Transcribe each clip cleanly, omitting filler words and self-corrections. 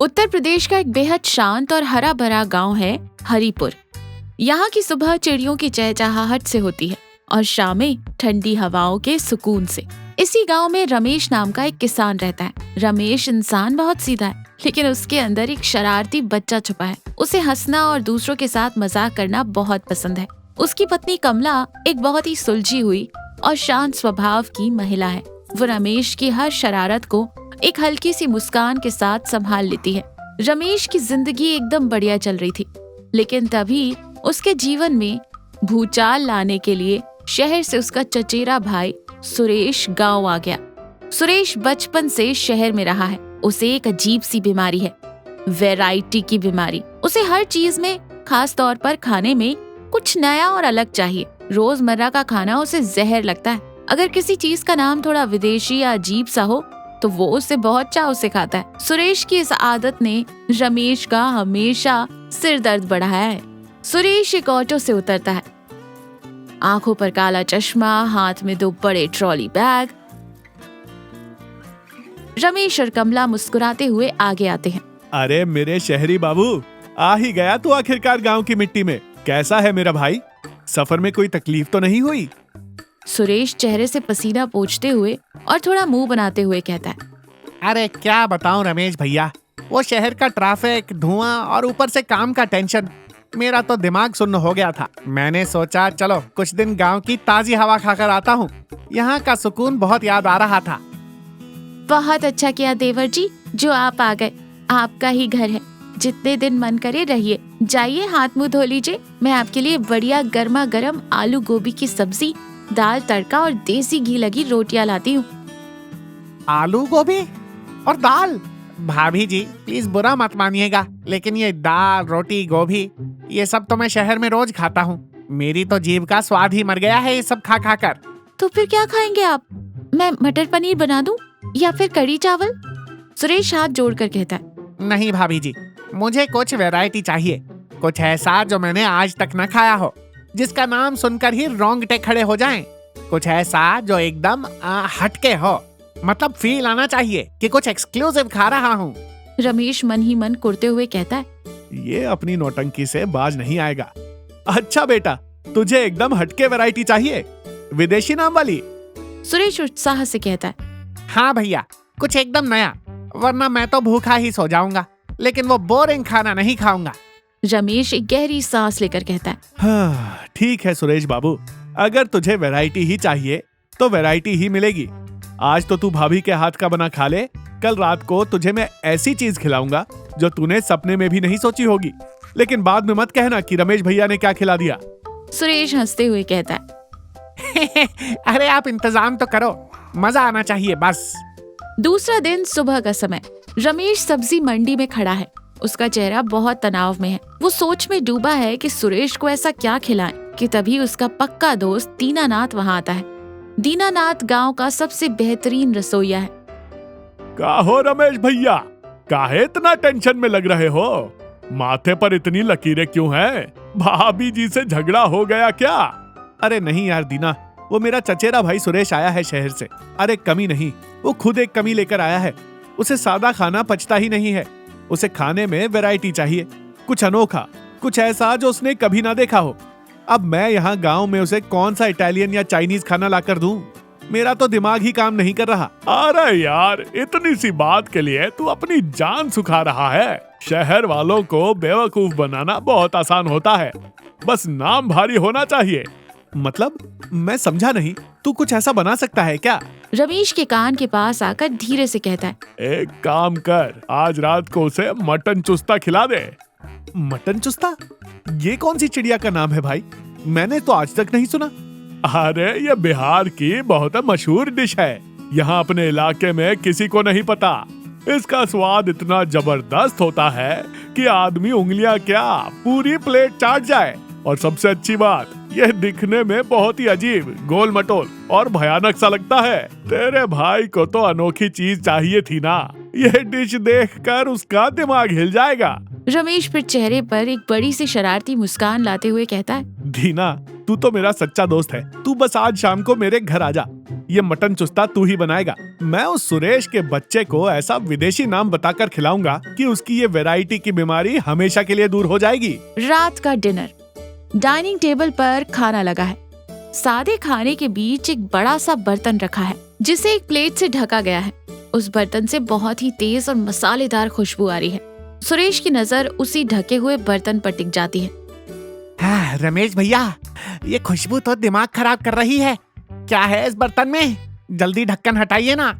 उत्तर प्रदेश का एक बेहद शांत और हरा भरा गांव है हरिपुर। यहाँ की सुबह चिड़ियों की चहचहाहट से होती है और शामें ठंडी हवाओं के सुकून से। इसी गांव में रमेश नाम का एक किसान रहता है। रमेश इंसान बहुत सीधा है, लेकिन उसके अंदर एक शरारती बच्चा छुपा है। उसे हंसना और दूसरों के साथ मजाक करना बहुत पसंद है। उसकी पत्नी कमला एक बहुत ही सुलझी हुई और शांत स्वभाव की महिला है। वो रमेश की हर शरारत को एक हल्की सी मुस्कान के साथ संभाल लेती है। रमेश की जिंदगी एकदम बढ़िया चल रही थी, लेकिन तभी उसके जीवन में भूचाल लाने के लिए शहर से उसका चचेरा भाई सुरेश गांव आ गया। सुरेश बचपन से शहर में रहा है। उसे एक अजीब सी बीमारी है, वैरायटी की बीमारी। उसे हर चीज में, खास तौर पर खाने में कुछ नया और अलग चाहिए। रोजमर्रा का खाना उसे जहर लगता है। अगर किसी चीज का नाम थोड़ा विदेशी या अजीब सा हो तो वो उसे बहुत चाव से खाता है। सुरेश की इस आदत ने रमेश का हमेशा सिर दर्द बढ़ाया है। सुरेश एक ऑटो से उतरता है, आंखों पर काला चश्मा, हाथ में 2 बड़े ट्रॉली बैग। रमेश और कमला मुस्कुराते हुए आगे आते हैं। अरे मेरे शहरी बाबू, आ ही गया तू आखिरकार गांव की मिट्टी में। कैसा है मेरा भाई? सफर में कोई तकलीफ तो नहीं हुई? सुरेश चेहरे से पसीना पोंछते हुए और थोड़ा मुंह बनाते हुए कहता है, अरे क्या बताऊं रमेश भैया, वो शहर का ट्रैफिक, धुआं और ऊपर से काम का टेंशन, मेरा तो दिमाग सुन्न हो गया था। मैंने सोचा चलो कुछ दिन गांव की ताजी हवा खाकर आता हूँ। यहाँ का सुकून बहुत याद आ रहा था। बहुत अच्छा किया देवर जी जो आप आ गए। आपका ही घर है, जितने दिन मन करे रहिए। जाइए हाथ मुंह धो लीजिए। मैं आपके लिए बढ़िया गर्मा गर्म आलू गोभी की सब्जी, दाल तड़का और देसी घी लगी रोटियां लाती हूँ। आलू गोभी और दाल? भाभी जी प्लीज बुरा मत मानिएगा, लेकिन ये दाल, रोटी, गोभी ये सब तो मैं शहर में रोज खाता हूँ। मेरी तो जीभ का स्वाद ही मर गया है ये सब खा खा कर। तो फिर क्या खाएंगे आप? मैं मटर पनीर बना दूं या फिर कढ़ी चावल? सुरेश हाथ जोड़कर कहता है। नहीं भाभी जी, मुझे कुछ वैरायटी चाहिए। कुछ ऐसा जो मैंने आज तक न खाया हो, जिसका नाम सुनकर ही रोंगटे खड़े हो जाएं। कुछ ऐसा जो एकदम हटके हो, मतलब फील आना चाहिए कि कुछ एक्सक्लूसिव खा रहा हूँ। रमेश मन ही मन कुड़ते हुए कहता है, ये अपनी नौटंकी से बाज नहीं आएगा। अच्छा बेटा, तुझे एकदम हटके वैरायटी चाहिए, विदेशी नाम वाली? सुरेश उत्साह से कहता है। हाँ भैया, कुछ एकदम नया, वरना मैं तो भूखा ही सो जाऊंगा, लेकिन वो बोरिंग खाना नहीं खाऊंगा। रमेश एक गहरी सांस लेकर कहता है। हाँ, ठीक है सुरेश बाबू, अगर तुझे वैरायटी ही चाहिए तो वैरायटी ही मिलेगी। आज तो तू भाभी के हाथ का बना खा ले, कल रात को तुझे मैं ऐसी चीज खिलाऊंगा जो तूने सपने में भी नहीं सोची होगी। लेकिन बाद में मत कहना कि रमेश भैया ने क्या खिला दिया। सुरेश हंसते हुए कहता है। अरे आप इंतजाम तो करो, मजा आना चाहिए बस। दूसरा दिन सुबह का समय। रमेश सब्जी मंडी में खड़ा है। उसका चेहरा बहुत तनाव में है। वो सोच में डूबा है कि सुरेश को ऐसा क्या खिलाएं कि तभी उसका पक्का दोस्त दीनानाथ वहाँ आता है। दीनानाथ गांव का सबसे बेहतरीन रसोइया है। काहो रमेश भैया, काहे इतना टेंशन में लग रहे हो? माथे पर इतनी लकीरें क्यों हैं? भाभी जी से झगड़ा हो गया क्या? अरे नहीं यार दीना, वो मेरा चचेरा भाई सुरेश आया है शहर से। अरे कमी नहीं, वो खुद एक कमी लेकर आया है। उसे सादा खाना पचता ही नहीं है। उसे खाने में वैरायटी चाहिए, कुछ अनोखा, कुछ ऐसा जो उसने कभी ना देखा हो। अब मैं यहाँ गांव में उसे कौन सा इटालियन या चाइनीज खाना लाकर दूं? मेरा तो दिमाग ही काम नहीं कर रहा। अरे यार, इतनी सी बात के लिए तू अपनी जान सुखा रहा है। शहर वालों को बेवकूफ बनाना बहुत आसान होता है, बस नाम भारी होना चाहिए। मतलब मैं समझा नहीं, तू कुछ ऐसा बना सकता है क्या? रमेश के कान के पास आकर धीरे से कहता है। एक काम कर, आज रात को उसे मटन चुस्ता खिला दे। मटन चुस्ता? ये कौन सी चिड़िया का नाम है भाई? मैंने तो आज तक नहीं सुना। अरे ये बिहार की बहुत मशहूर डिश है। यहाँ अपने इलाके में किसी को नहीं पता। इसका स्वाद इतना जबरदस्त होता है कि आदमी उंगलियां क्या पूरी प्लेट चाट जाए। और सबसे अच्छी बात, यह दिखने में बहुत ही अजीब, गोल मटोल और भयानक सा लगता है। तेरे भाई को तो अनोखी चीज चाहिए थी ना। यह डिश देखकर उसका दिमाग हिल जाएगा। रमेश फिर चेहरे पर एक बड़ी सी शरारती मुस्कान लाते हुए कहता है। दीना, तू तो मेरा सच्चा दोस्त है। तू बस आज शाम को मेरे घर आ जा। ये मटन चुस्ता तू ही बनाएगा। मैं उस सुरेश के बच्चे को ऐसा विदेशी नाम बताकर खिलाऊंगा कि उसकी ये वैरायटी की बीमारी हमेशा के लिए दूर हो जाएगी। रात का डिनर। डाइनिंग टेबल पर खाना लगा है। सादे खाने के बीच एक बड़ा सा बर्तन रखा है जिसे एक प्लेट से ढका गया है। उस बर्तन से बहुत ही तेज और मसालेदार खुशबू आ रही है। सुरेश की नजर उसी ढके हुए बर्तन पर टिक जाती है। हाँ, रमेश भैया, ये खुशबू तो दिमाग खराब कर रही है। क्या है इस बर्तन में? जल्दी ढक्कन हटाइए ना।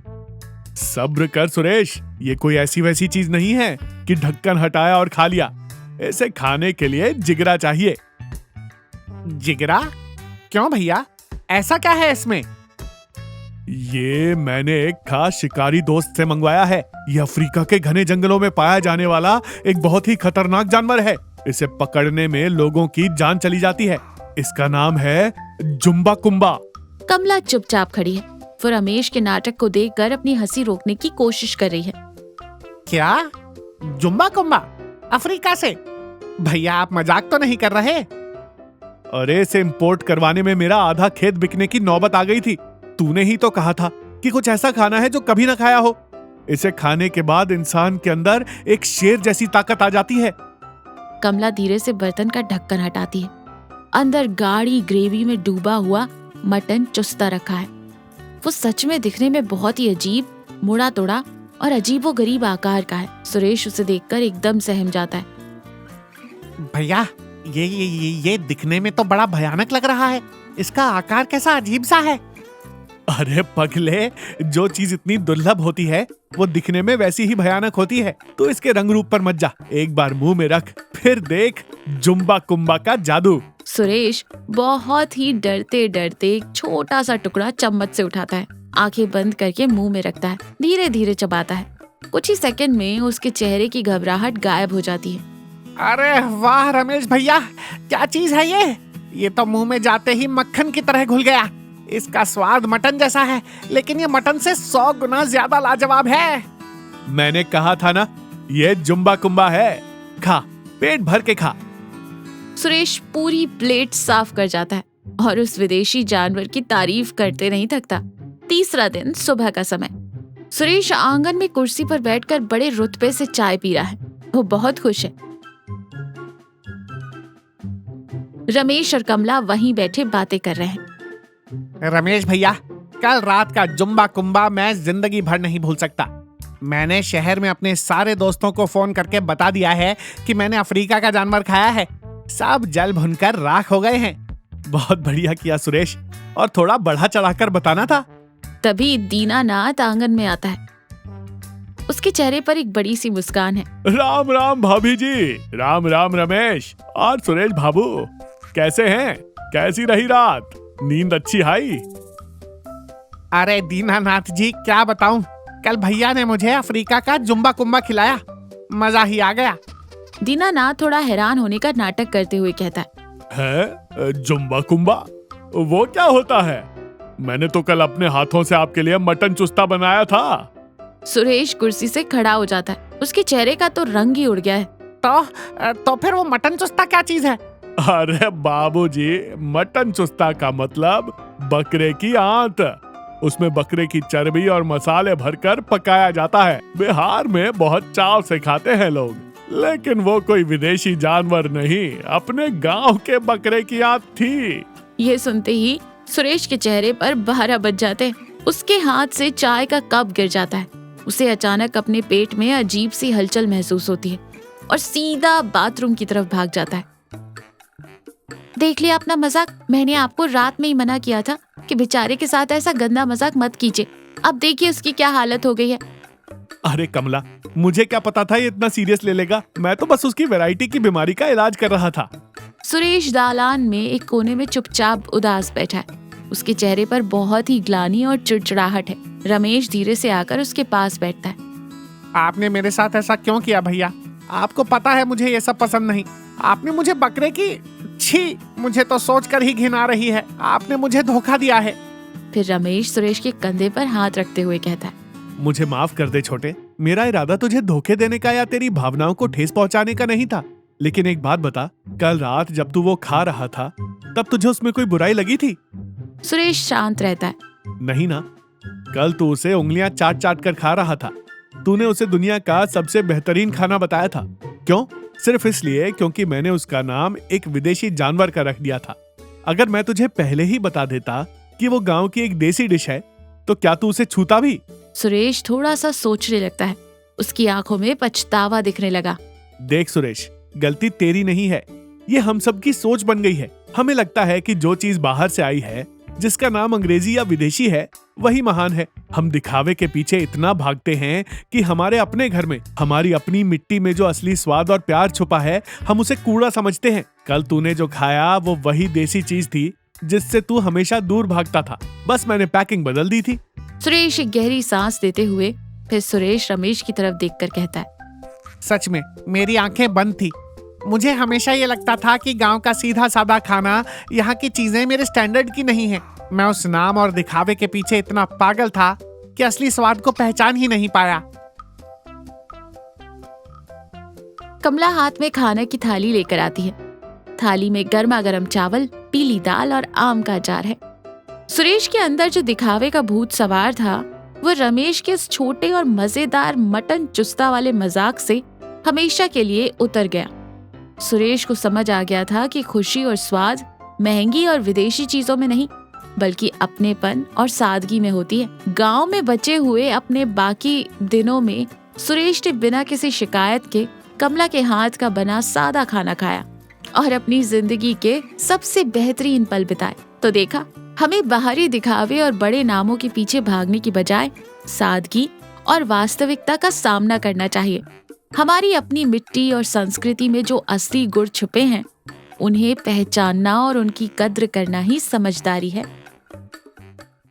सब्र कर सुरेश, ये कोई ऐसी वैसी चीज नहीं है कि ढक्कन हटाया और खा लिया। इसे खाने के लिए जिगरा चाहिए। जिगरा? क्यों भैया, ऐसा क्या है इसमें? ये मैंने एक खास शिकारी दोस्त से मंगवाया है। ये अफ्रीका के घने जंगलों में पाया जाने वाला एक बहुत ही खतरनाक जानवर है। इसे पकड़ने में लोगों की जान चली जाती है। इसका नाम है जुम्बा कुम्बा। कमला चुपचाप खड़ी है। वो रमेश के नाटक को देखकर अपनी हंसी रोकने की कोशिश कर रही है। क्या? जुम्बा कुम्बा? अफ्रीका से? भैया, आप मजाक तो नहीं कर रहे? अरे, इसे इंपोर्ट करवाने में मेरा आधा खेत बिकने की नौबत आ गई थी। तूने ही तो कहा था कि कुछ ऐसा खाना है जो कभी ना खाया हो। इसे खाने के बाद इंसान के अंदर एक शेर जैसी ताकत आ जाती है। कमला धीरे से बर्तन का ढक्कन हटाती है। अंदर गाढ़ी ग्रेवी में डूबा हुआ मटन चुस्ता रखा है। वो सच में दिखने में बहुत ही अजीब, मुड़ा तोड़ा और अजीबोगरीब आकार का है। सुरेश उसे देखकर एकदम सहम जाता है। भैया, ये दिखने में तो बड़ा भयानक लग रहा है। इसका आकार कैसा अजीब सा है। अरे पगले, जो चीज इतनी दुर्लभ होती है वो दिखने में वैसी ही भयानक होती है। तो इसके रंग रूप पर मत जा, एक बार मुंह में रख, फिर देख जुम्बा कुम्बा का जादू। सुरेश बहुत ही डरते डरते एक छोटा सा टुकड़ा चम्मच से उठाता है, आंखें बंद करके मुंह में रखता है, धीरे धीरे चबाता है। कुछ ही सेकंड में उसके चेहरे की घबराहट गायब हो जाती है। अरे वाह रमेश भैया, क्या चीज है ये? ये तो मुंह में जाते ही मक्खन की तरह घुल गया। इसका स्वाद मटन जैसा है, लेकिन ये मटन से 100 गुना ज्यादा लाजवाब है। मैंने कहा था ना, ये जुम्बा कुम्बा है। खा, पेट भर के खा। सुरेश पूरी प्लेट साफ कर जाता है और उस विदेशी जानवर की तारीफ करते नहीं थकता। तीसरा दिन, सुबह का समय। सुरेश आंगन में कुर्सी पर बैठकर बड़े रुतबे से चाय पी रहा है। वो बहुत खुश है। रमेश और कमला वहीं बैठे बातें कर रहे हैं। रमेश भैया, कल रात का जुम्बा कुम्बा मैं जिंदगी भर नहीं भूल सकता। मैंने शहर में अपने सारे दोस्तों को फोन करके बता दिया है कि मैंने अफ्रीका का जानवर खाया है। सब जल भुनकर राख हो गए हैं। बहुत बढ़िया किया सुरेश, और थोड़ा बढ़ा चढ़ाकर बताना था। तभी दीनानाथ आंगन में आता है। उसके चेहरे पर एक बड़ी सी मुस्कान है। राम राम भाभी जी। राम राम रमेश और सुरेश बाबू, कैसे हैं? कैसी रही रात? नींद अच्छी आई? अरे दीनानाथ जी, क्या बताऊं, कल भैया ने मुझे अफ्रीका का जुम्बा कुम्बा खिलाया। मजा ही आ गया। दीनानाथ थोड़ा हैरान होने का नाटक करते हुए कहता है जुम्बा कुम्बा? वो क्या होता है? मैंने तो कल अपने हाथों से आपके लिए मटन चुस्ता बनाया था। सुरेश कुर्सी से खड़ा हो जाता है। उसके चेहरे का तो रंग ही उड़ गया है। तो फिर वो मटन चुस्ता क्या चीज है? अरे बाबूजी, मटन चुस्ता का मतलब बकरे की आंत। उसमें बकरे की चर्बी और मसाले भरकर पकाया जाता है। बिहार में बहुत चाव से खाते हैं लोग, लेकिन वो कोई विदेशी जानवर नहीं, अपने गांव के बकरे की आंत थी। ये सुनते ही सुरेश के चेहरे पर 12 बज जाते। उसके हाथ से चाय का कप गिर जाता है। उसे अचानक अपने पेट में अजीब सी हलचल महसूस होती है और सीधा बाथरूम की तरफ भाग जाता है। देख लिया अपना मजाक? मैंने आपको रात में ही मना किया था कि बेचारे के साथ ऐसा गंदा मजाक मत कीजिए। अब देखिए उसकी क्या हालत हो गई है। अरे कमला, मुझे क्या पता था ये इतना सीरियस ले लेगा। मैं तो बस उसकी वैरायटी की बीमारी का इलाज कर रहा था। सुरेश दालान में एक कोने में चुपचाप उदास बैठा है। उसके चेहरे पर बहुत ही ग्लानि और चिड़चिड़ाहट है। रमेश धीरे से आकर उसके पास बैठता है। आपने मेरे साथ ऐसा क्यों किया भैया? आपको पता है मुझे ये सब पसंद नहीं। आपने मुझे बकरे की, छी, मुझे तो सोचकर ही घिन आ रही है। आपने मुझे धोखा दिया है। फिर रमेश सुरेश के कंधे पर हाथ रखते हुए कहता है, मुझे माफ कर दे छोटे। मेरा इरादा तुझे धोखे देने का या तेरी भावनाओं को ठेस पहुंचाने का नहीं था। लेकिन एक बात बता, कल रात जब तू वो खा रहा था तब तुझे उसमें कोई बुराई लगी थी? सुरेश शांत रहता है। नहीं ना, कल तू उसे उंगलियां चाट चाट कर खा रहा था। तूने उसे दुनिया का सबसे बेहतरीन खाना बताया था। क्यों? सिर्फ इसलिए क्योंकि मैंने उसका नाम एक विदेशी जानवर का रख दिया था। अगर मैं तुझे पहले ही बता देता कि वो गांव की एक देसी डिश है तो क्या तू उसे छूता भी? सुरेश थोड़ा सा सोचने लगता है। उसकी आंखों में पछतावा दिखने लगा। देख सुरेश, गलती तेरी नहीं है, ये हम सब की सोच बन गई है। हमें लगता है कि जो चीज बाहर से आई है, जिसका नाम अंग्रेजी या विदेशी है, वही महान है। हम दिखावे के पीछे इतना भागते हैं कि हमारे अपने घर में, हमारी अपनी मिट्टी में जो असली स्वाद और प्यार छुपा है, हम उसे कूड़ा समझते हैं। कल तूने जो खाया वो वही देसी चीज थी जिससे तू हमेशा दूर भागता था। बस मैंने पैकिंग बदल दी थी। सुरेश एक गहरी सांस देते हुए फिर सुरेश रमेश की तरफ देखकर कहता है, सच में मेरी आंखें बंद थी। मुझे हमेशा ये लगता था कि गांव का सीधा सादा खाना, यहाँ की चीजें मेरे स्टैंडर्ड की नहीं है। मैं उस नाम और दिखावे के पीछे इतना पागल था कि असली स्वाद को पहचान ही नहीं पाया। कमला हाथ में खाने की थाली लेकर आती है। थाली में गर्मा गर्म चावल, पीली दाल और आम का अचार है। सुरेश के अंदर जो दिखावे का भूत सवार था, वो रमेश के इस छोटे और मजेदार मटन चुस्ता वाले मजाक से हमेशा के लिए उतर गया। सुरेश को समझ आ गया था कि खुशी और स्वाद महंगी और विदेशी चीजों में नहीं, बल्कि अपनेपन और सादगी में होती है। गांव में बचे हुए अपने बाकी दिनों में सुरेश ने बिना किसी शिकायत के कमला के हाथ का बना सादा खाना खाया और अपनी जिंदगी के सबसे बेहतरीन पल बिताए। तो देखा, हमें बाहरी दिखावे और बड़े नामों के पीछे भागने की बजाय सादगी और वास्तविकता का सामना करना चाहिए। हमारी अपनी मिट्टी और संस्कृति में जो असली गुण छुपे हैं, उन्हें पहचानना और उनकी कद्र करना ही समझदारी है।